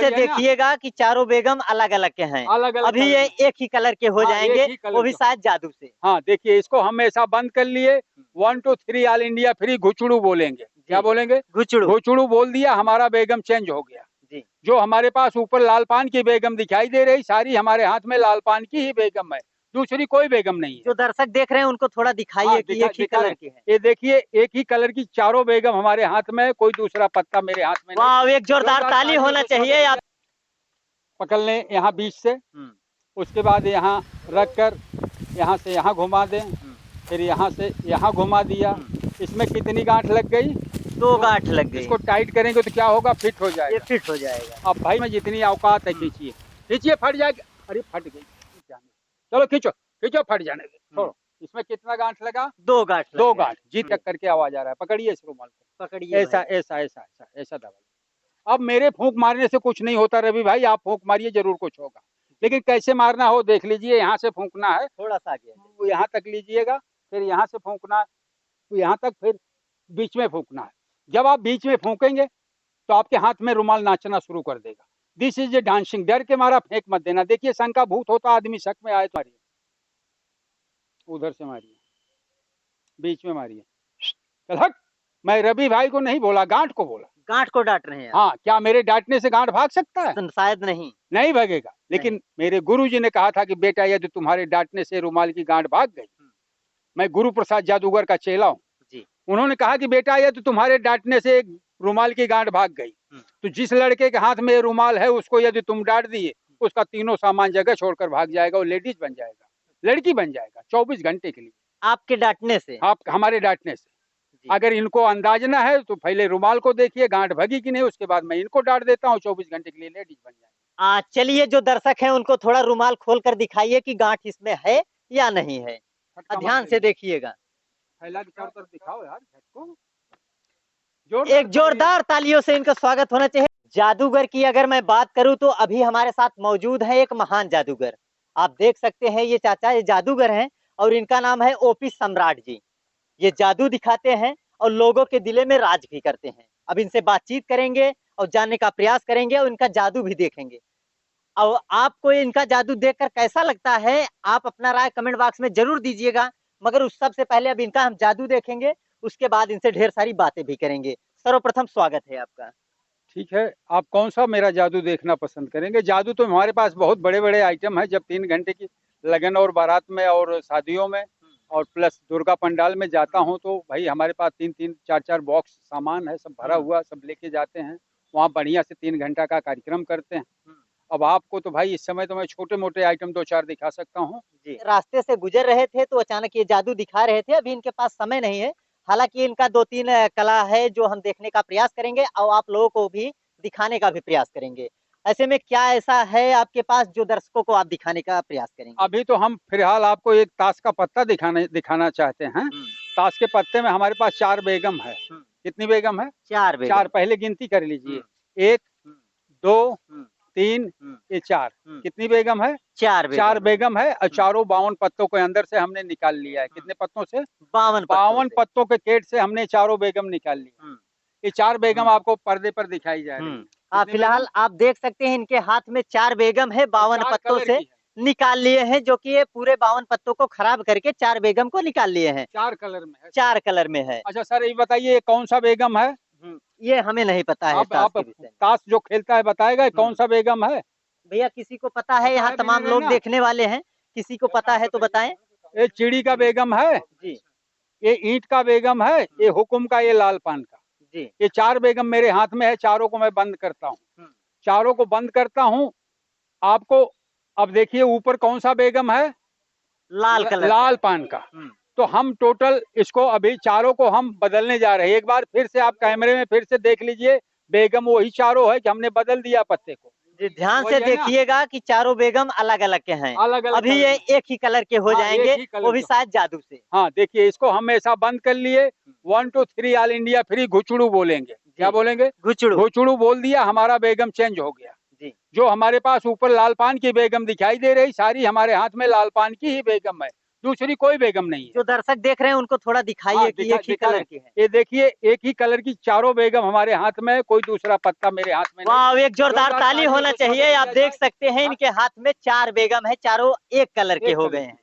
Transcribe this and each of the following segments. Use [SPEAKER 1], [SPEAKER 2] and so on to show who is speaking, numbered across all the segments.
[SPEAKER 1] से देखिएगा कि चारों बेगम अलग अलग के हैं,
[SPEAKER 2] अलग अलग
[SPEAKER 1] अभी ये एक ही कलर के हो जाएंगे, वो भी शायद जादू से।
[SPEAKER 2] हाँ देखिए, इसको हम ऐसा बंद कर लिए, 1 2 3 ऑल इंडिया फ्री घुचड़ू बोलेंगे। क्या बोलेंगे?
[SPEAKER 1] घुचड़ू।
[SPEAKER 2] घुचड़ू बोल दिया, हमारा बेगम चेंज हो गया
[SPEAKER 1] जी।
[SPEAKER 2] जो हमारे पास ऊपर लाल पान की बेगम दिखाई दे रही, सारी हमारे हाथ में लाल पान की ही बेगम है, दूसरी कोई बेगम नहीं है।
[SPEAKER 1] जो दर्शक देख रहे हैं उनको थोड़ा दिखाइए कि एक ही कलर की है।
[SPEAKER 2] ये देखिए, एक ही कलर की चारों बेगम हमारे हाथ में, कोई दूसरा पत्ता मेरे हाथ में नहीं।
[SPEAKER 1] वाह, एक जोरदार ताली होना चाहिए। आप
[SPEAKER 2] पकड़ लें यहाँ बीच से, उसके बाद यहाँ रख कर यहाँ से यहाँ घुमा दें, फिर यहाँ से यहाँ घुमा दिया। इसमें कितनी गांठ लग गई?
[SPEAKER 1] 2 गांठ लग गई।
[SPEAKER 2] इसको टाइट करेंगे तो क्या होगा? फिट हो जाएगा।
[SPEAKER 1] ये फिट हो जाएगा।
[SPEAKER 2] अब भाई में जितनी औकात है खींचिए, खींचिए, फट जाएगा। अरे फट गई, चलो खींचो खींचो, फट जाने दे, छोड़ो। इसमें कितना गांठ लगा?
[SPEAKER 1] 2 गांठ।
[SPEAKER 2] 2 गांठ। जी तक करके आवाज आ रहा है, पकड़िए इस रुमाल को,
[SPEAKER 1] पकड़िए।
[SPEAKER 2] ऐसा ऐसा ऐसा ऐसा ऐसा दबाइए। अब मेरे फूंक मारने से कुछ नहीं होता रवि भाई, आप फूंक मारिए जरूर कुछ होगा, लेकिन कैसे मारना हो देख लीजिए। यहाँ से फूंकना है,
[SPEAKER 1] थोड़ा सा आगे,
[SPEAKER 2] यहाँ तक लीजिएगा, फिर यहाँ से फूंकना, यहाँ तक, फिर बीच में फूंकना है। जब आप बीच में फूंकेंगे तो आपके हाथ में रुमाल नाचना शुरू कर देगा। This is a dancing. डर के मारा फेंक मत देना। देखिए, शंका भूत होता आदमी शक में आए तो मारिए, उधर से मारिए, बीच में मारिए। हट, मैं रवि भाई को नहीं बोला, गांठ को बोला।
[SPEAKER 1] गांठ को डांट रहे हैं।
[SPEAKER 2] हाँ, क्या मेरे डांटने से गांठ भाग सकता है?
[SPEAKER 1] शायद नहीं,
[SPEAKER 2] नहीं भागेगा। लेकिन मेरे गुरुजी ने कहा था कि बेटा यदि तुम्हारे डांटने से रुमाल की गांठ भाग गई, मैं गुरु प्रसाद जादूगर का चेला हूँ जी, उन्होंने कहा कि बेटा यदि तुम्हारे डांटने से रुमाल की गांठ भाग गई, तो जिस लड़के के हाथ में ये रुमाल है उसको यदि तुम डांट दिए, उसका तीनों सामान जगह छोड़कर भाग जाएगा, वो लेडीज बन जाएगा, लड़की बन जाएगा 24 घंटे के लिए,
[SPEAKER 1] आपके डांटने से,
[SPEAKER 2] आप हमारे डांटने से। अगर इनको अंदाज ना है तो पहले रुमाल को देखिए गांठ भगी कि नहीं, उसके बाद मैं इनको डांट देता हूँ, 24 घंटे के लिए लेडीज बन जाएगा।
[SPEAKER 1] चलिए, जो दर्शक हैं उनको थोड़ा रुमाल खोल कर दिखाइए कि गांठ इसमें है या नहीं है। ध्यान से देखिएगा,
[SPEAKER 2] फैला के चारों तरफ दिखाओ यार को।
[SPEAKER 1] एक जोरदार तालियों से इनका स्वागत होना चाहिए। जादूगर की अगर मैं बात करूं तो अभी हमारे साथ मौजूद है एक महान जादूगर। आप देख सकते हैं ये चाचा, ये जादूगर हैं और इनका नाम है ओपी सम्राट जी। ये जादू दिखाते हैं और लोगों के दिले में राज भी करते हैं। अब इनसे बातचीत करेंगे और जानने का प्रयास करेंगे और इनका जादू भी देखेंगे। और आपको इनका जादू देखकर कैसा लगता है, आप अपना राय कमेंट बॉक्स में जरूर दीजिएगा। मगर उस सबसे पहले अब इनका हम जादू देखेंगे, उसके बाद इनसे ढेर सारी बातें भी करेंगे। सर्वप्रथम स्वागत है आपका।
[SPEAKER 2] ठीक है, आप कौन सा मेरा जादू देखना पसंद करेंगे? जादू तो हमारे पास बहुत बड़े बड़े आइटम है। जब 3 घंटे की लगन और बारात में और शादियों में और प्लस दुर्गा पंडाल में जाता हूं तो भाई हमारे पास 3-3 4-4 बॉक्स सामान है, सब भरा हुआ, सब लेके जाते हैं वहाँ, बढ़िया से 3 घंटा का कार्यक्रम करते हैं। अब आपको तो भाई इस समय तो मैं छोटे मोटे आइटम 2-4 दिखा सकता हूँ जी।
[SPEAKER 1] रास्ते से गुजर रहे थे तो अचानक ये जादू दिखा रहे थे। अभी इनके पास समय नहीं है, हालांकि इनका 2-3 कला है जो हम देखने का प्रयास करेंगे और आप लोगों को भी दिखाने का भी प्रयास करेंगे। ऐसे में क्या ऐसा है आपके पास जो दर्शकों को आप दिखाने का प्रयास करेंगे?
[SPEAKER 2] अभी तो हम फिलहाल आपको एक ताश का पत्ता दिखाना चाहते हैं। ताश के पत्ते में हमारे पास 4 बेगम है। कितनी बेगम है?
[SPEAKER 1] 4 बेगम।
[SPEAKER 2] 4 पहले गिनती कर लीजिए, 1 2 3 ये 4। कितनी बेगम है? 4 बेगम है और चारों 52 पत्तों के अंदर से हमने निकाल लिया है। कितने पत्तों से? 52 पत्तों के केट से हमने चारों बेगम निकाल ली। ये 4 बेगम आपको पर्दे पर दिखाई जा रही है।
[SPEAKER 1] फिलहाल आप देख सकते हैं इनके हाथ में 4 बेगम है, 52 पत्तों से निकाल लिए हैं, जो कि ये पूरे 52 पत्तों को खराब करके 4 बेगम को निकाल लिए हैं।
[SPEAKER 2] 4 कलर में है।
[SPEAKER 1] 4 कलर में है।
[SPEAKER 2] अच्छा सर, ये बताइए ये कौन सा बेगम है?
[SPEAKER 1] ये हमें नहीं पता है।
[SPEAKER 2] आप ताश जो खेलता है बताएगा कौन सा बेगम है?
[SPEAKER 1] भैया किसी को पता है? यहाँ तमाम लोग देखने वाले हैं, किसी को पता है तो बताएं।
[SPEAKER 2] ये चिड़ी का बेगम है जी, ये ईंट का बेगम है, ये हुकुम का, ये लाल पान का जी। ये 4 बेगम मेरे हाथ में है। चारों को मैं बंद करता हूँ, चारों को बंद करता हूँ। आपको अब देखिए ऊपर कौन सा बेगम है?
[SPEAKER 1] लाल कलर,
[SPEAKER 2] लाल पान का। तो हम टोटल इसको अभी चारों को हम बदलने जा रहे हैं। एक बार फिर से आप कैमरे में फिर से देख लीजिए, बेगम वही चारों है कि हमने बदल दिया पत्ते को।
[SPEAKER 1] ध्यान से देखिएगा कि चारों बेगम अलग अलग के हैं, अलग अलग, अभी ये एक ही कलर के हो जाएंगे, वो भी शायद जादू से।
[SPEAKER 2] हाँ देखिए, इसको हम ऐसा बंद कर लिए, 1 2 3 ऑल इंडिया फ्री घुचड़ू बोलेंगे। क्या बोलेंगे? घुचड़ू। घुचड़ू बोल दिया, हमारा बेगम चेंज हो गया जी। जो हमारे पास ऊपर लाल पान की बेगम दिखाई दे रही, सारी हमारे हाथ में लाल पान की ही बेगम है, दूसरी कोई बेगम नहीं है।
[SPEAKER 1] जो दर्शक देख रहे हैं उनको थोड़ा दिखाइए
[SPEAKER 2] हाँ,
[SPEAKER 1] कि एक ही
[SPEAKER 2] दिखा
[SPEAKER 1] कलर
[SPEAKER 2] रहे।
[SPEAKER 1] की है।
[SPEAKER 2] ये देखिए एक ही कलर की चारों बेगम हमारे हाथ में है, कोई दूसरा पत्ता मेरे हाथ में नहीं।
[SPEAKER 1] वाह, एक जोरदार ताली
[SPEAKER 2] तालियों
[SPEAKER 1] होना
[SPEAKER 2] से स्वागत
[SPEAKER 1] चाहिए।
[SPEAKER 2] किया
[SPEAKER 1] आप देख
[SPEAKER 2] जाए।
[SPEAKER 1] सकते हैं इनके हाथ में 4 बेगम है, चारों एक कलर के
[SPEAKER 2] एक
[SPEAKER 1] हो
[SPEAKER 2] कलर
[SPEAKER 1] गए
[SPEAKER 2] की।
[SPEAKER 1] हैं।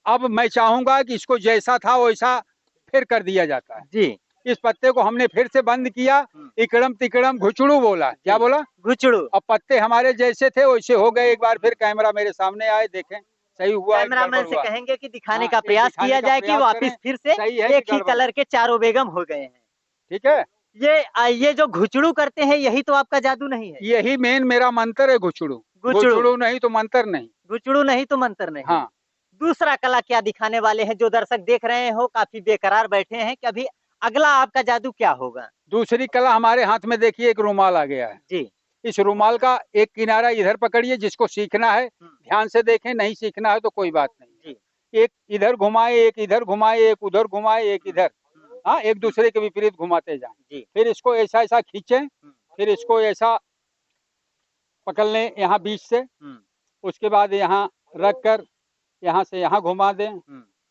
[SPEAKER 2] अब मैं चाहूंगा कि इसको जैसा था वैसा फिर कर दिया जाता है।
[SPEAKER 1] जी।
[SPEAKER 2] इस पत्ते को हमने फिर से बंद किया, इकड़म तिकड़म घुचड़ू बोला। क्या बोला?
[SPEAKER 1] घुचड़ू।
[SPEAKER 2] अब पत्ते हमारे जैसे थे वैसे हो गए। एक बार फिर कैमरा मेरे सामने आए, देखें सही हुआ है कि गड़बड़
[SPEAKER 1] कैमरामैन से
[SPEAKER 2] हुआ।
[SPEAKER 1] कहेंगे कि दिखाने
[SPEAKER 2] हाँ,
[SPEAKER 1] का
[SPEAKER 2] ये
[SPEAKER 1] प्रयास
[SPEAKER 2] दिखाने
[SPEAKER 1] किया
[SPEAKER 2] का
[SPEAKER 1] जाए कि
[SPEAKER 2] प्रयास
[SPEAKER 1] वापस
[SPEAKER 2] करें,
[SPEAKER 1] फिर से
[SPEAKER 2] सही है कि
[SPEAKER 1] एक ही
[SPEAKER 2] गड़बड़
[SPEAKER 1] कलर
[SPEAKER 2] है।
[SPEAKER 1] के चारों बेगम हो गए हैं।
[SPEAKER 2] ठीक है।
[SPEAKER 1] ये जो घुचड़ू करते हैं यही तो आपका जादू नहीं है?
[SPEAKER 2] यही मेन मेरा मंत्र है, घुचड़ू।
[SPEAKER 1] घुचड़ू।
[SPEAKER 2] घुचड़ू नहीं तो मंत्र नहीं।
[SPEAKER 1] घुचड़ू नहीं तो मंत्र नहीं।
[SPEAKER 2] हाँ,
[SPEAKER 1] दूसरा कला क्या दिखाने वाले हैं? जो दर्शक देख रहे हो काफी बेकरार बैठे हैं कि अभी अगला आपका जादू क्या होगा?
[SPEAKER 2] दूसरी कला हमारे हाथ में देखिए, एक रुमाल आ गया है।
[SPEAKER 1] जी।
[SPEAKER 2] इस रुमाल का एक किनारा इधर पकड़िए, जिसको सीखना है ध्यान से देखें, नहीं सीखना है तो कोई बात नहीं।
[SPEAKER 1] जी।
[SPEAKER 2] एक इधर घुमाए, एक इधर घुमाए, एक उधर घुमाए, एक इधर। हाँ, एक दूसरे के विपरीत घुमाते जाएं।
[SPEAKER 1] जी।
[SPEAKER 2] फिर इसको ऐसा ऐसा खींचें, फिर इसको ऐसा पकड़ लें यहाँ बीच से, उसके बाद यहाँ रख कर यहाँ से यहाँ घुमा दें,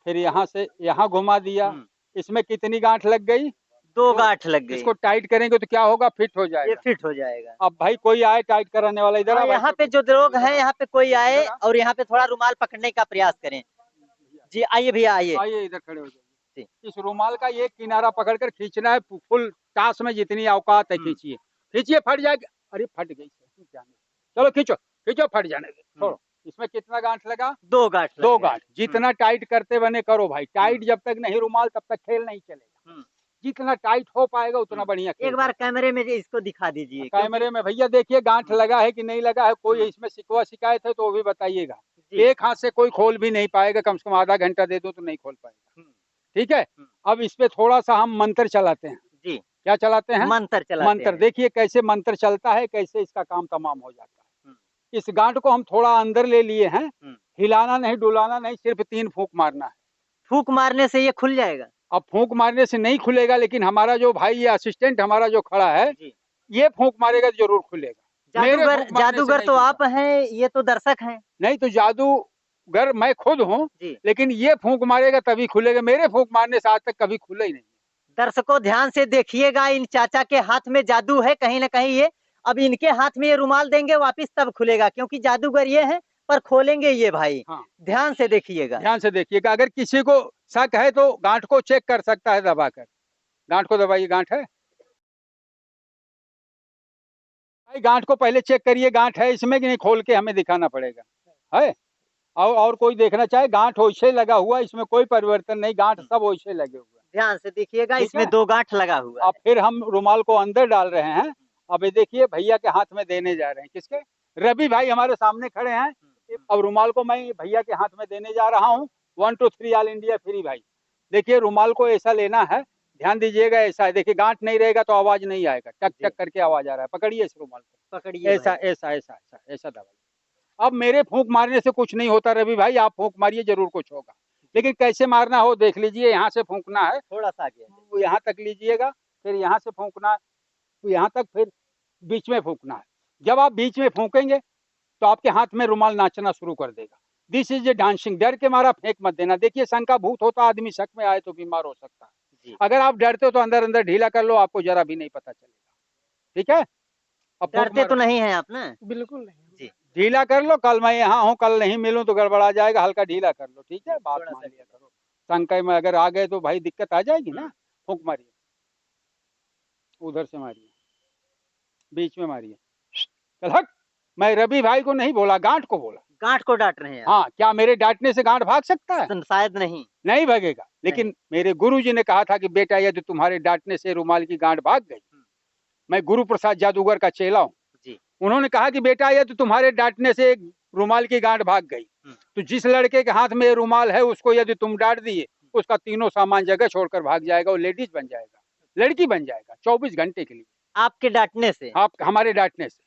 [SPEAKER 2] फिर यहाँ से यहाँ घुमा दिया। इसमें कितनी गांठ लग गई?
[SPEAKER 1] 2 गांठ लग गई।
[SPEAKER 2] इसको टाइट करेंगे तो क्या होगा? फिट हो
[SPEAKER 1] ये
[SPEAKER 2] जाएगा।
[SPEAKER 1] फिट हो जाएगा।
[SPEAKER 2] अब भाई कोई आए टाइट कराने वाला, इधर
[SPEAKER 1] और यहाँ पे जो लोग हैं, यहाँ पे कोई आए और यहाँ पे थोड़ा रुमाल पकड़ने का प्रयास करें। जी आइए भैया, आइए।
[SPEAKER 2] आइए इधर खड़े हो जाइए। इस रुमाल का एक किनारा पकड़कर खींचना है, फुल टास में जितनी औकात है खींचिए। खींचिए, फट जाएगी। अरे फट गई, चलो खींचो खींचो, फट जाने दे, छोड़ो। इसमें कितना गांठ लगा?
[SPEAKER 1] 2 गांठ।
[SPEAKER 2] 2 गांठ। जितना टाइट करते बने करो भाई। टाइट जब तक नहीं रुमाल तब तक खेल नहीं चलेगा। जितना टाइट हो पाएगा उतना बढ़िया खेल।
[SPEAKER 1] एक बार कैमरे में इसको दिखा दीजिए।
[SPEAKER 2] कैमरे में भैया देखिए गांठ लगा है कि नहीं लगा है। कोई इसमें शिकवा शिकायत है तो वो भी बताइएगा। एक हाथ से कोई खोल भी नहीं पाएगा, कम से कम आधा घंटा दे दो तो नहीं खोल पाएगा। ठीक है। अब इस पे थोड़ा सा हम मंत्र चलाते हैं।
[SPEAKER 1] जी।
[SPEAKER 2] क्या चलाते हैं?
[SPEAKER 1] मंत्र चलाते
[SPEAKER 2] मंत्र।
[SPEAKER 1] हैं।
[SPEAKER 2] देखिए कैसे मंत्र चलता है, कैसे इसका काम तमाम हो जाता है। इस गांठ को हम थोड़ा अंदर ले लिए हैं, हिलाना नहीं डुलाना नहीं, सिर्फ 3 फूंक मारना है।
[SPEAKER 1] फूंक मारने से ये खुल जाएगा?
[SPEAKER 2] अब फूंक मारने से नहीं खुलेगा, लेकिन हमारा जो भाई ये असिस्टेंट हमारा जो खड़ा है, ये फूंक मारेगा तो जरूर खुलेगा।
[SPEAKER 1] जादूगर तो आप हैं, ये तो दर्शक हैं।
[SPEAKER 2] नहीं तो जादूगर मैं खुद हूँ, लेकिन ये फूंक मारेगा तभी खुलेगा। मेरे फूंक मारने से आज तक कभी खुला ही नहीं।
[SPEAKER 1] दर्शकों ध्यान से देखिएगा, इन चाचा के हाथ में जादू है कहीं ना कहीं। ये अब इनके हाथ में ये रुमाल देंगे वापिस तब खुलेगा, क्योंकि जादूगर ये है, पर खोलेंगे ये भाई।
[SPEAKER 2] हाँ।
[SPEAKER 1] ध्यान से देखिएगा।
[SPEAKER 2] ध्यान से देखिएगा। अगर किसी को शक है तो गांठ को चेक कर सकता है दबाकर। गांठ को दबाइए, गांठ है भाई। गांठ को पहले चेक करिए, गांठ है इसमें कि नहीं, खोल के हमें दिखाना पड़ेगा। है और कोई देखना चाहे, गांठ वैसे लगा हुआ, इसमें कोई परिवर्तन नहीं, गांठ सब वैसे लगे हुए।
[SPEAKER 1] ध्यान से देखिएगा, इसमें 2 गांठ लगा हुआ।
[SPEAKER 2] अब फिर हम रुमाल को अंदर डाल रहे हैं। अब ये देखिए भैया के हाथ में देने जा रहे हैं। किसके? रवि भाई हमारे सामने खड़े हैं। अब रुमाल को मैं भैया के हाथ में देने जा रहा हूँ। 1 2 3 ऑल इंडिया फ्री भाई। देखिए रुमाल को ऐसा लेना है, ध्यान दीजिएगा। ऐसा है, देखिए गांठ नहीं रहेगा तो आवाज नहीं आएगा, टक टक करके आवाज आ रहा है। पकड़िए इस रुमाल को,
[SPEAKER 1] पकड़िए
[SPEAKER 2] ऐसा ऐसा ऐसा ऐसा ऐसा दबाइए। अब मेरे फूंक मारने से कुछ नहीं होता रवि भाई, आप फूंक मारिए जरूर कुछ होगा। लेकिन कैसे मारना हो देख लीजिए। यहाँ से फूंकना है,
[SPEAKER 1] थोड़ा सा आगे
[SPEAKER 2] यहाँ तक लीजिएगा, फिर यहाँ से फूंकना है यहाँ तक, फिर बीच में फूंकना है। जब आप बीच में फूंकेंगे तो आपके हाथ में रुमाल नाचना शुरू कर देगा। This is a dancing. डर के मारा फेंक मत देना। देखिए शंका भूत होता, आदमी शक में आए तो बीमार हो सकता है। अगर आप डरते हो तो अंदर अंदर ढीला कर लो, आपको जरा भी नहीं पता चलेगा। ठीक है।
[SPEAKER 1] अब डरते तो नहीं है आप ना?
[SPEAKER 2] बिल्कुल नहीं जी। ढीला कर लो, कल मैं यहाँ हूँ, कल नहीं मिलूं तो गड़बड़ा जाएगा। हल्का ढीला कर लो, ठीक है। बात मान लिया करो। शंका में अगर आ गए तो भाई दिक्कत आ जाएगी ना। फूंक मारिए, उधर से मारिए, बीच में मारिए। चल हट। मैं रवि भाई को नहीं बोला, गांठ को बोला।
[SPEAKER 1] गांठ को डांट रहे हैं?
[SPEAKER 2] हाँ। क्या मेरे डांटने से गांठ भाग सकता है?
[SPEAKER 1] शायद नहीं।
[SPEAKER 2] नहीं भागेगा। लेकिन मेरे गुरुजी ने कहा था कि बेटा यदि तुम्हारे डांटने से रुमाल की गांठ भाग गई, मैं गुरु प्रसाद जादूगर का चेला हूँ जी। उन्होंने कहा कि बेटा यदि तुम्हारे डांटने से रुमाल की गांठ भाग गई, तो जिस लड़के के हाथ में रुमाल है उसको यदि तुम डांट दिए, उसका तीनों सामान जगह छोड़कर भाग जाएगा। वो लेडीज बन जाएगा, लड़की बन जाएगा 24 घंटे के लिए।
[SPEAKER 1] आपके डांटने से? आप
[SPEAKER 2] हमारे डांटने से।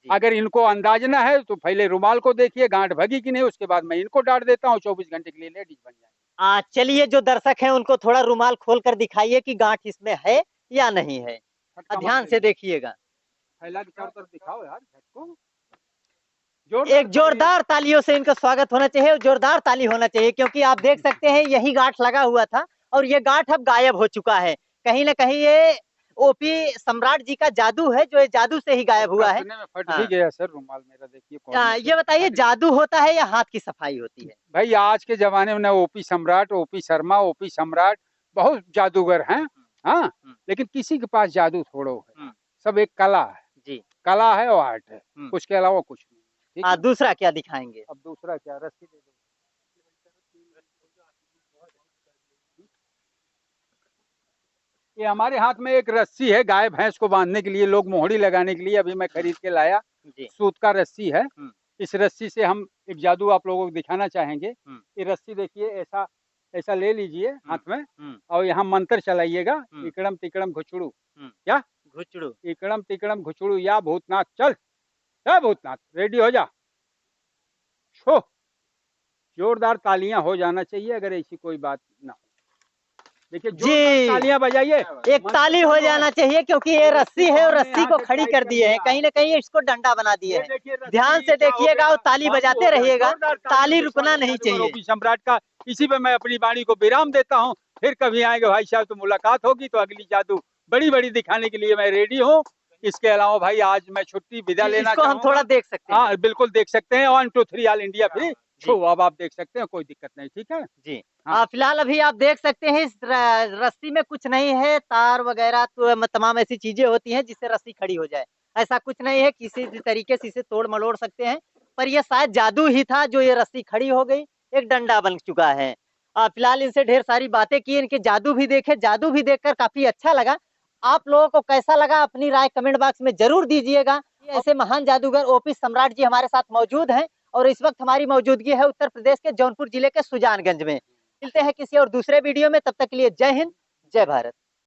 [SPEAKER 2] अगर इनको अंदाजना है तो पहले रुमाल को देखिए गांठ भगी कि नहीं, उसके बाद मैं इनको डांट देता हूँ, 24 घंटे के लिए लेडीज बन जाएगा।
[SPEAKER 1] चलिए जो दर्शक हैं उनको थोड़ा रुमाल खोल कर दिखाइए कि गांठ इसमें है या नहीं है। ध्यान से देखिएगा।
[SPEAKER 2] फैला के चारों तरफ दिखाओ यार झटको।
[SPEAKER 1] एक जोरदार तालियों से इनका स्वागत होना चाहिए, जोरदार ताली होना चाहिए, क्योंकि आप देख सकते हैं यही गांठ लगा हुआ था और ये गांठ अब गायब हो चुका है। कहीं ना कहीं ये ओपी सम्राट जी का जादू है, जो ये जादू से ही गायब हुआ है।
[SPEAKER 2] फट भी गया सर रुमाल मेरा, देखिए।
[SPEAKER 1] ये बताइए, जादू होता है या हाथ की सफाई होती है?
[SPEAKER 2] भाई आज के जमाने में ना ओपी सम्राट, ओपी शर्मा, ओपी सम्राट बहुत जादूगर हैं, हाँ, लेकिन किसी के पास जादू थोड़ो है, सब एक कला है जी, कला है और आर्ट है, उसके अलावा कुछ नहीं।
[SPEAKER 1] दूसरा क्या दिखाएंगे?
[SPEAKER 2] अब दूसरा क्या, रस्सी दे दो। ये हमारे हाथ में एक रस्सी है, गाय भैंस को बांधने के लिए, लोग मोहड़ी लगाने के लिए अभी मैं खरीद के लाया, सूत का रस्सी है। इस रस्सी से हम एक जादू आप लोगों को दिखाना चाहेंगे। ये रस्सी देखिए, ऐसा ऐसा ले लीजिए हाथ में और यहाँ मंत्र चलाइएगा, इकड़म तिकड़म घुचड़ू, क्या
[SPEAKER 1] घुचड़ू,
[SPEAKER 2] इकड़म तिकड़म घुचड़ू या भूतनाथ चल, क्या भूतनाथ, रेडी हो जा। छो जोरदार तालियां हो जाना चाहिए, अगर ऐसी कोई बात ना हो। देखिए जी, तालियां बजाइए,
[SPEAKER 1] एक ताली हो जाना चाहिए, क्योंकि ये रस्सी है और रस्सी को खड़ी कर दिए है, कहीं ना कहीं इसको डंडा बना दिए है। ध्यान से देखिएगा और ताली बजाते रहिएगा, ताली रुकना नहीं चाहिए।
[SPEAKER 2] सम्राट का इसी पे मैं अपनी वाणी को विराम देता हूँ, फिर कभी आएंगे भाई साहब तो मुलाकात होगी, तो अगली जादू बड़ी बड़ी दिखाने के लिए मैं रेडी हूँ। इसके अलावा भाई आज मैं छुट्टी विदा लेना
[SPEAKER 1] चाहूंगा, हम थोड़ा देख सकते हैं।
[SPEAKER 2] हाँ बिल्कुल देख सकते हैं, 1 2 3 ऑल इंडिया फ्री शो, अब आप देख सकते हैं, कोई दिक्कत नहीं, ठीक है
[SPEAKER 1] जी। फिलहाल अभी आप देख सकते हैं इस रस्सी में कुछ नहीं है, तार वगैरह तो तमाम ऐसी चीजें होती हैं जिससे रस्सी खड़ी हो जाए, ऐसा कुछ नहीं है, किसी भी तरीके से इसे तोड़ मरोड़ सकते हैं, पर यह शायद जादू ही था जो ये रस्सी खड़ी हो गई, एक डंडा बन चुका है। फिलहाल इनसे ढेर सारी बातें की, इनके जादू भी देखे, जादू भी देखकर काफी अच्छा लगा। आप लोगों को कैसा लगा अपनी राय कमेंट बॉक्स में जरूर दीजिएगा। ऐसे महान जादूगर ओपी सम्राट जी हमारे साथ मौजूद हैं और इस वक्त हमारी मौजूदगी है उत्तर प्रदेश के जौनपुर जिले के सुजानगंज में। मिलते हैं किसी और दूसरे वीडियो में, तब तक के लिए जय हिंद, जय भारत।